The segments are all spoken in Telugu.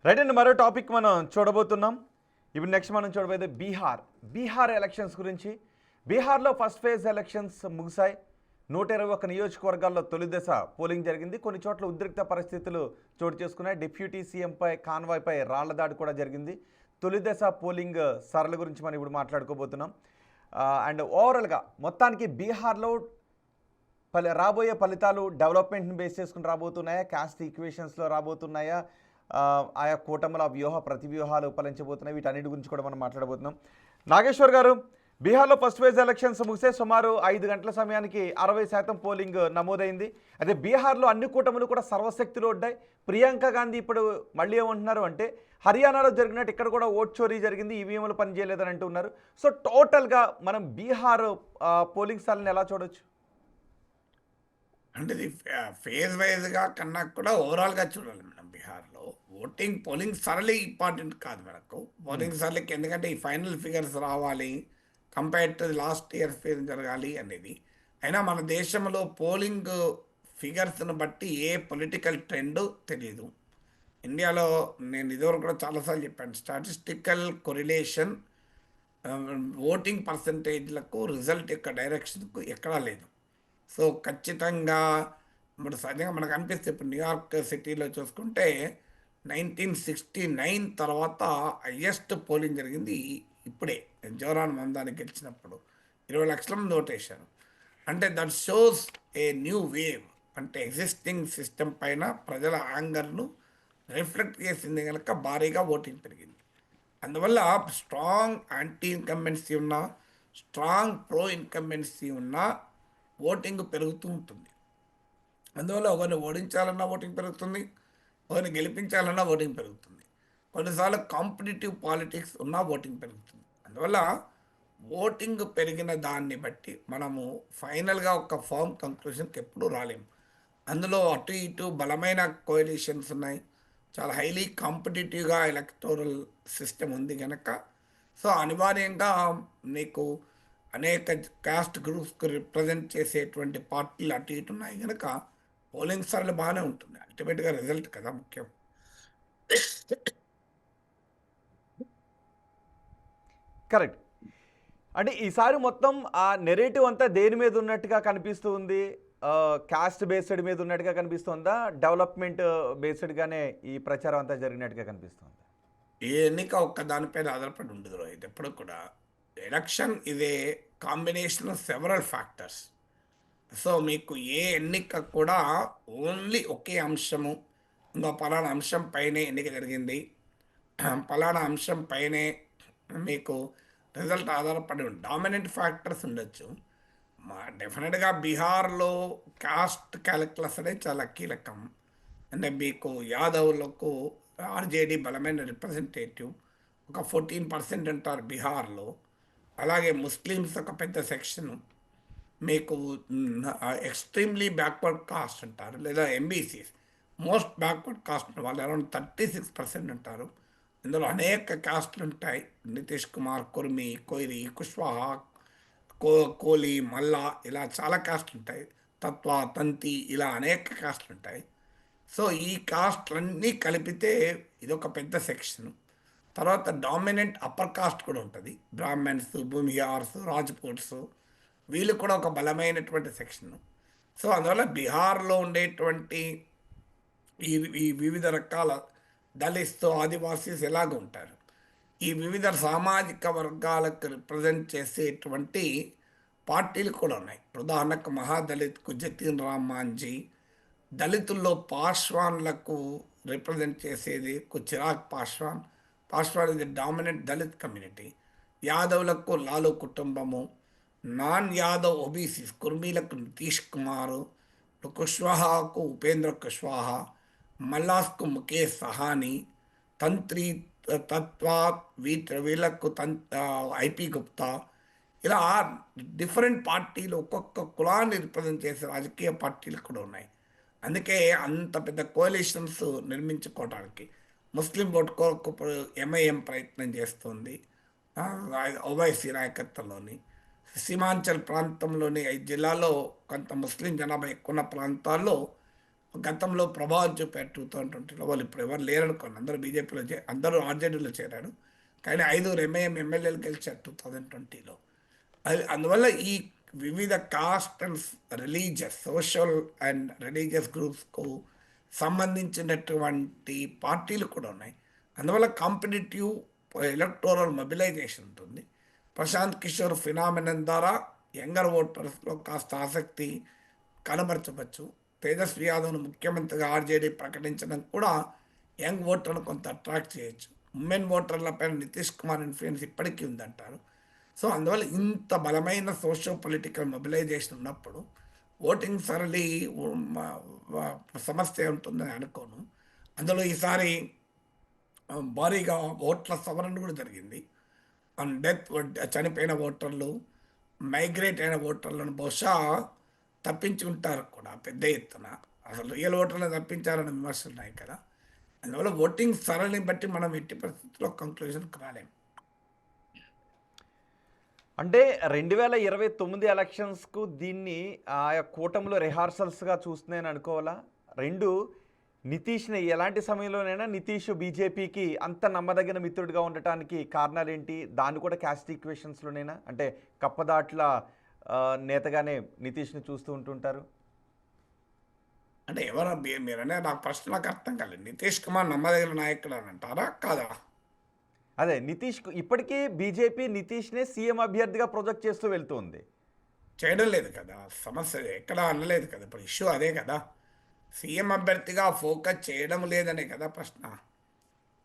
రైట్ అండి, మరో టాపిక్ మనం చూడబోతున్నాం. ఇప్పుడు నెక్స్ట్ మనం చూడబోయేది బీహార్ ఎలక్షన్స్ గురించి. బీహార్లో ఫస్ట్ ఫేజ్ ఎలక్షన్స్ ముగిశాయి. 121 నియోజకవర్గాల్లో తొలి దశ పోలింగ్ జరిగింది. కొన్ని చోట్ల ఉద్రిక్త పరిస్థితులు చోటు చేసుకున్నాయి. డిప్యూటీ సీఎంపై కాన్వాయ్పై రాళ్ల దాడి కూడా జరిగింది. తొలి దశ పోలింగ్ సరళ గురించి మనం ఇప్పుడు మాట్లాడుకోబోతున్నాం. అండ్ ఓవరాల్గా మొత్తానికి బీహార్లో రాబోయే ఫలితాలు డెవలప్మెంట్ని బేస్ చేసుకుని రాబోతున్నాయా, క్యాస్ట్ ఈక్వేషన్స్లో రాబోతున్నాయా, ఆయా కూటముల వ్యూహ ప్రతివ్యూహాలు ఫలించబోతున్నాయి, వీటన్నిటి గురించి కూడా మనం మాట్లాడబోతున్నాం. నాగేశ్వర్ గారు, బీహార్లో ఫస్ట్ ఫేజ్ ఎలక్షన్స్ ముగిసే సుమారు 5 గంటల సమయానికి 60% పోలింగ్ నమోదైంది. అదే బీహార్లో అన్ని కూటములు కూడా సర్వశక్తులు ఒడ్డాయి. ప్రియాంక గాంధీ ఇప్పుడు మళ్ళీ ఏమంటున్నారు అంటే, హర్యానాలో జరిగినట్టు ఇక్కడ కూడా ఓట్ చోరీ జరిగింది, ఈవీఎంలు పనిచేయలేదని అంటున్నారు. సో టోటల్గా మనం బీహార్ పోలింగ్ స్థలాన్ని ఎలా చూడొచ్చు? అంటే ఇది ఫేజ్ వైజ్గా కన్నా కూడా ఓవరాల్గా చూడాలి మేడం. బీహార్లో పోలింగ్ సరళి ఇంపార్టెంట్ కాదు మనకు. పోలింగ్ సరళికి ఎందుకంటే ఈ ఫైనల్ ఫిగర్స్ రావాలి, compare to last year phase జరగాలి అనేది. అయినా మన దేశంలో పోలింగ్ ఫిగర్స్ను బట్టి ఏ పొలిటికల్ ట్రెండ్ తెలియదు. ఇండియాలో నేను ఇదివరకు కూడా చాలాసార్లు చెప్పాను, స్టాటిస్టికల్ కొరిలేషన్ ఓటింగ్ పర్సంటేజ్లకు రిజల్ట్ యొక్క డైరెక్షన్కు ఎక్కడా లేదు. సో ఖచ్చితంగా ఇప్పుడు సహజంగా మనకు అనిపిస్తే, ఇప్పుడు న్యూయార్క్ సిటీలో చూసుకుంటే 1969 తర్వాత హయ్యెస్ట్ పోలింగ్ జరిగింది ఇప్పుడే. జోరాన్ మందాని గెలిచినప్పుడు 20 లక్షల మంది ఓటేశారు. అంటే that shows a new wave. అంటే ఎగ్జిస్టింగ్ సిస్టమ్ పైన ప్రజల యాంగర్ను రిఫ్లెక్ట్ చేసింది కనుక భారీగా ఓటింగ్ పెరిగింది. అందువల్ల స్ట్రాంగ్ యాంటీ ఇన్కంబెన్సీ ఉన్న, స్ట్రాంగ్ ప్రో ఇన్కంబెన్సీ ఉన్న ఓటింగ్ పెరుగుతూ ఉంటుంది. అందువల్ల ఒకరిని ఓడించాలన్నా ఓటింగ్ పెరుగుతుంది, ఒకరిని గెలిపించాలన్నా ఓటింగ్ పెరుగుతుంది. కొన్నిసార్లు కాంపిటేటివ్ పాలిటిక్స్ ఉన్నా ఓటింగ్ పెరుగుతుంది. అందువల్ల ఓటింగ్ పెరిగిన దాన్ని బట్టి మనము ఫైనల్గా ఒక ఫర్మ్ కంక్లూషన్కి ఎప్పుడూ రాలేము. అందులో అటు ఇటు బలమైన కోalitions ఉన్నాయి, చాలా హైలీ కాంపిటేటివ్గా ఎలక్టోరల్ సిస్టమ్ ఉంది కనుక. సో అనివార్యంగా నీకు అనేక కాస్ట్ గ్రూప్స్కి రిప్రజెంట్ చేసేటువంటి పార్టీలు అటు ఇటు ఉన్నాయి కనుక పోలింగ్ సరళి బాగానే ఉంటుంది. అల్టిమేట్గా రిజల్ట్ కదా ముఖ్యం. కరెక్ట్. అంటే ఈసారి మొత్తం ఆ నెరేటివ్ అంతా దేని మీద ఉన్నట్టుగా కనిపిస్తూ ఉంది? కాస్ట్ బేస్డ్ మీద ఉన్నట్టుగా కనిపిస్తుందా, డెవలప్మెంట్ బేస్డ్గానే ఈ ప్రచారం అంతా జరిగినట్టుగా కనిపిస్తుంది? ఏ ఎన్నిక ఒక్క దానిపైన ఆధారపడి ఉండదు రోహిత్. ఎప్పుడు కూడా election is a combination of several factors. So మీకు ఏ ఎన్నిక కూడా ఓన్లీ ఒకే అంశము, ఇంకా పలానా అంశం పైనే ఎన్నిక జరిగింది, పలానా అంశం పైనే మీకు రిజల్ట్ ఆధారపడి డామినెంట్ ఫ్యాక్టర్స్ ఉండొచ్చు. డెఫినెట్గా బీహార్లో కాస్ట్ క్యాలిక్యులస్ అనేది చాలా కీలకం. అంటే మీకు యాదవులకు ఆర్జేడీ బలమైన రిప్రజెంటేటివ్ ఒక 14% అంటారు బీహార్లో. అలాగే ముస్లిమ్స్ ఒక పెద్ద సెక్షన్, మీకు ఎక్స్ట్రీమ్లీ బ్యాక్వర్డ్ కాస్ట్ అంటారు, లేదా ఎంబీసీస్ మోస్ట్ బ్యాక్వర్డ్ కాస్ట్ వాళ్ళు అరౌండ్ 36% అంటారు. ఇందులో అనేక కాస్ట్లు ఉంటాయి. నితీష్ కుమార్, కుర్మి, కొయిరి, కుష్వాహా, కోలి, మల్లా, ఇలా చాలా కాస్ట్లు ఉంటాయి. తత్వ, తంతి, ఇలా అనేక కాస్ట్లు ఉంటాయి. సో ఈ కాస్ట్లన్నీ కలిపితే ఇదొక పెద్ద సెక్షన్. తర్వాత డామినెంట్ అప్పర్ కాస్ట్ కూడా ఉంటుంది, బ్రాహ్మణ్స్, భూమిహార్స్, రాజ్పూట్స్, వీళ్ళు కూడా ఒక బలమైనటువంటి సెక్షన్. సో అందువల్ల బీహార్లో ఉండేటువంటి ఈ ఈ వివిధ రకాల దళిత్స్, ఆదివాసీస్ ఎలాగ ఉంటారు, ఈ వివిధ సామాజిక వర్గాలకు రిప్రజెంట్ చేసేటువంటి పార్టీలు కూడా ఉన్నాయి. ఉదాహరణకు మహాదళిత్కు జతీన్ రామ్ మాంఝీ, దళితుల్లో పాశ్వాన్లకు రిప్రజెంట్ చేసేది చిరాగ్ పాశ్వాన్. పాశ్వాన్ ఇది డామినెంట్ దళిత్ కమ్యూనిటీ. యాదవులకు లాలు కుటుంబము, నాన్ యాదవ్ ఓబీసీస్ కుర్మీలకు నితీష్ కుమార్, కుష్వాహాకు ఉపేంద్ర కుష్వాహా, మల్లాస్కు ముఖేష్ సహానీ, తంత్రి తత్వ వీళ్ళకు ఐపీ గుప్తా, ఇలా డిఫరెంట్ పార్టీలు ఒక్కొక్క కులాన్ని రిప్రజెంట్ చేసే రాజకీయ పార్టీలు కూడా ఉన్నాయి. అందుకే అంత పెద్ద కోalitions నిర్మించుకోవడానికి ముస్లిం ఓట్ కొరకు ఎంఐఎం ప్రయత్నం చేస్తుంది, ఓవైసీ నాయకత్వంలోని. సీమాంచల్ ప్రాంతంలోని 5 జిల్లాల్లో కొంత ముస్లిం జనాభా ఎక్కువ ఉన్న ప్రాంతాల్లో గతంలో ప్రభావం చూపారు 2020లో. వాళ్ళు ఇప్పుడు ఎవరు లేరనుకోండి, అందరూ బీజేపీలో అందరూ ఆర్జేడీలో చేరారు. కానీ 5 ఎంఐఎం ఎమ్మెల్యేలు గెలిచారు 2020లో. అది అందువల్ల ఈ వివిధ caste and religious, social and religious గ్రూప్స్కు సంబంధించినటువంటి పార్టీలు కూడా ఉన్నాయి. అందువల్ల కాంపిటేటివ్ ఎలక్టోరల్ మొబిలైజేషన్ ఉంటుంది. ప్రశాంత్ కిషోర్ ఫినామినన్ ద్వారా యంగర్ ఓటర్స్లో కాస్త ఆసక్తి కనబరచవచ్చు. తేజస్వి యాదవ్ను ముఖ్యమంత్రిగా ఆర్జేడీ ప్రకటించడం కూడా యంగ్ ఓటర్ను కొంత అట్రాక్ట్ చేయొచ్చు. ఉమెన్ ఓటర్లపైన నితీష్ కుమార్ ఇన్ఫ్లుయెన్స్ ఇప్పటికీ ఉందంటారు. సో అందువల్ల ఇంత బలమైన సోషో పొలిటికల్ మొబిలైజేషన్ ఉన్నప్పుడు ఓటింగ్ సరళి సమస్య ఉంటుందని అనుకోను. అందులో ఈసారి భారీగా ఓట్ల సవరణ కూడా జరిగింది. ఆన్ డెత్, చనిపోయిన ఓటర్లు, మైగ్రేట్ అయిన ఓటర్లను బహుశా తప్పించి ఉంటారు కూడా పెద్ద ఎత్తున. అసలు రియల్ ఓటర్లను తప్పించారన్న విమర్శలు ఉన్నాయి కదా. అందువల్ల ఓటింగ్ సరళిని బట్టి మనం ఎట్టి పరిస్థితుల్లో కంక్లూజన్కి రాలేము. అంటే 2029 ఎలక్షన్స్కు దీన్ని ఆయా కూటమిలో రిహార్సల్స్గా చూస్తున్నాయని అనుకోవాలా? రెండు, నితీష్ని ఎలాంటి సమయంలోనైనా నితీష్ బీజేపీకి అంత నమ్మదగిన మిత్రుడిగా ఉండటానికి కారణాలు ఏంటి? దాన్ని కూడా క్యాస్ట్ ఈక్వేషన్స్లోనైనా, అంటే కప్పదాట్ల నేతగానే నితీష్ని చూస్తూ ఉంటుంటారు. అంటే ఎవరు మీరనే నాకు ప్రశ్న నాకు అర్థం కాలేదు. నితీష్ కుమార్ నమ్మదగిన నాయకుడు అని అంటారా కాదా? అదే నితీష్ ఇప్పటికీ బీజేపీ నితీష్నే సీఎం అభ్యర్థిగా ప్రొజెక్ట్ చేస్తూ వెళ్తుంది. చేయడం లేదు కదా, సమస్య ఎక్కడ అనలేదు కదా. ఇప్పుడు ఇష్యూ అదే కదా, సీఎం అభ్యర్థిగా ఫోకస్ చేయడం లేదనే కదా ప్రశ్న.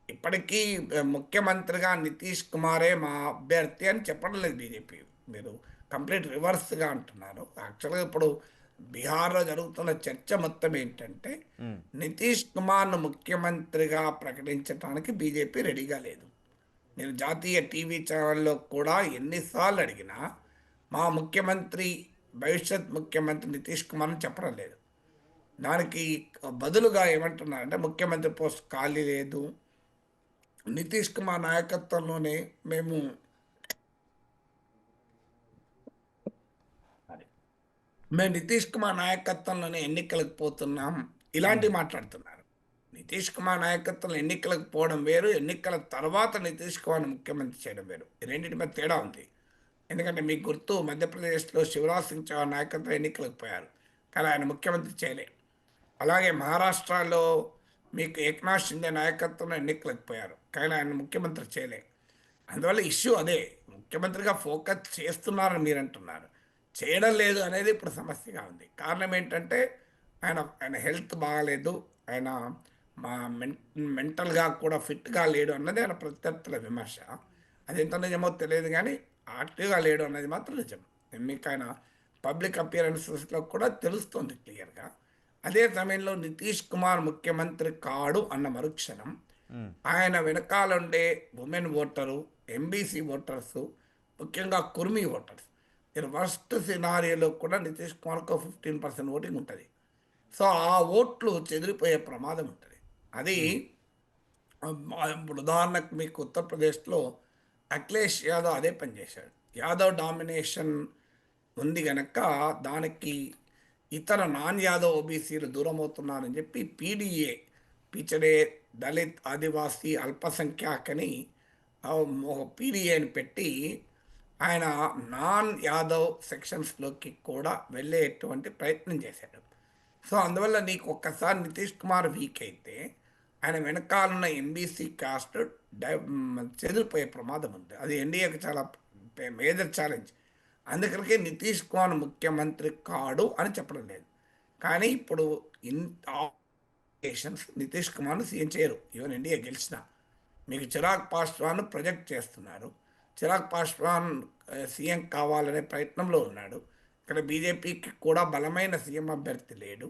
ఇప్పటికీ ముఖ్యమంత్రిగా నితీష్ కుమారే మా అభ్యర్థి అని చెప్పడం లేదు బీజేపీ. మీరు కంప్లీట్ రివర్స్గా అంటున్నారు. యాక్చువల్గా ఇప్పుడు బీహార్లో జరుగుతున్న చర్చ మొత్తం ఏంటంటే నితీష్ కుమార్ను ముఖ్యమంత్రిగా ప్రకటించడానికి బీజేపీ రెడీగా లేదు. నేను జాతీయ టీవీ ఛానల్లో కూడా ఎన్నిసార్లు అడిగినా మా ముఖ్యమంత్రి, భవిష్యత్ ముఖ్యమంత్రి నితీష్ కుమార్ని చెప్పడం లేదు. దానికి బదులుగా ఏమంటున్నారంటే ముఖ్యమంత్రి పోస్ట్ ఖాళీ లేదు, నితీష్ కుమార్ నాయకత్వంలోనే మేము నితీష్ కుమార్ నాయకత్వంలోనే ఎన్నికలకు పోతున్నాం, ఇలాంటివి మాట్లాడుతున్నారు. నితీష్ కుమార్ నాయకత్వంలో ఎన్నికలకు పోవడం వేరు, ఎన్నికల తర్వాత నితీష్ కుమార్ని ముఖ్యమంత్రి చేయడం వేరు. ఈ రెండింటి మధ్య తేడా ఉంది. ఎందుకంటే మీకు గుర్తు, మధ్యప్రదేశ్లో శివరాజ్ సింగ్ చౌహాన్ నాయకత్వం ఎన్నికలకు పోయారు, కానీ ఆయన ముఖ్యమంత్రి చేయలే. అలాగే మహారాష్ట్రలో మీకు ఏక్నాథ్ షిండే నాయకత్వంలో ఎన్నికలకు పోయారు, కానీ ఆయన ముఖ్యమంత్రి చేయలే. అందువల్ల ఇష్యూ అదే, ముఖ్యమంత్రిగా ఫోకస్ చేస్తున్నారని మీరు అంటున్నారు, చేయడం లేదు అనేది ఇప్పుడు సమస్యగా ఉంది. కారణం ఏంటంటే ఆయన హెల్త్ బాగాలేదు, ఆయన మా మెంటల్గా కూడా ఫిట్గా లేడు అన్నది ఆయన ప్రత్యర్థుల విమర్శ. అది ఎంత నిజమో తెలియదు, కానీ యాక్టివ్గా లేడు అన్నది మాత్రం నిజం. మీకు ఆయన పబ్లిక్ అపియరెన్సెస్లో కూడా తెలుస్తుంది క్లియర్గా. అదే సమయంలో నితీష్ కుమార్ ముఖ్యమంత్రి కాడు అన్న మరుక్షణం ఆయన వెనకాలండే ఉమెన్ ఓటరు, ఎంబీసీ ఓటర్సు, ముఖ్యంగా కుర్మీ ఓటర్స్, మీరు వర్స్ట్ సినారియోలో కూడా నితీష్ కుమార్కు 15% ఓటింగ్ ఉంటుంది. సో ఆ ఓట్లు చెదిరిపోయే ప్రమాదం ఉంటుంది. అది ఇప్పుడు ఉదాహరణకు మీకు ఉత్తరప్రదేశ్లో అఖిలేష్ యాదవ్ అదే పనిచేశాడు. యాదవ్ డామినేషన్ ఉంది కనుక దానికి ఇతర నాన్ యాదవ్ ఓబీసీలు దూరం అవుతున్నారని చెప్పి పీడీఏ, పిచడే, దళిత్, ఆదివాసీ, అల్పసంఖ్యాకని పీడీఏని పెట్టి ఆయన నాన్ యాదవ్ సెక్షన్స్లోకి కూడా వెళ్ళేటువంటి ప్రయత్నం చేశాడు. సో అందువల్ల నీకు ఒక్కసారి నితీష్ కుమార్ వీక్ అయితే ఆయన వెనకాలన్న ఎంబీసీ కాస్ట్ చెదిరిపోయే ప్రమాదం ఉంది. అది ఎన్డీఏకి చాలా మేజర్ ఛాలెంజ్. అందుకనికే నితీష్ కుమార్ ముఖ్యమంత్రి కాడు అని చెప్పడం లేదు. కానీ ఇప్పుడు నితీష్ కుమార్ను సీఎం చేయరు. ఈవెన్ ఎన్డీఏ గెలిచిన మీకు చిరాగ్ పాస్వాన్ ప్రొజెక్ట్ చేస్తున్నారు. చిరాగ్ పాస్వాన్ సీఎం కావాలనే ప్రయత్నంలో ఉన్నాడు. ఇక్కడ బీజేపీకి కూడా బలమైన సీఎం అభ్యర్థి లేడు.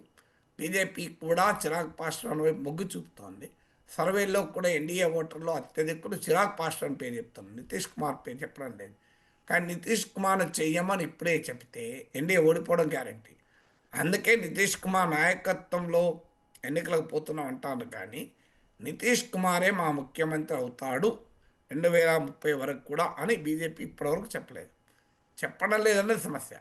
బీజేపీ కూడా చిరాగ్ పాస్వాన్ వైపు మొగ్గు చూపుతోంది. సర్వేల్లో కూడా ఎన్డీఏ ఓటర్లో అత్యధికులు చిరాగ్ పాస్వాన్ పేరు చెప్తున్నారు, నితీష్ కుమార్ పేరు చెప్పడం లేదు. కానీ నితీష్ కుమార్ను చెయ్యమని ఇప్పుడే చెప్తే ఎన్డీఏ ఓడిపోవడం గ్యారంటీ. అందుకే నితీష్ కుమార్ నాయకత్వంలో ఎన్నికలకు పోతున్నాం అంటారు, కానీ నితీష్ కుమారే మా ముఖ్యమంత్రి అవుతాడు 2030 వరకు కూడా అని బీజేపీ ఇప్పటివరకు చెప్పలేదు. చెప్పడం లేదన్నది సమస్య.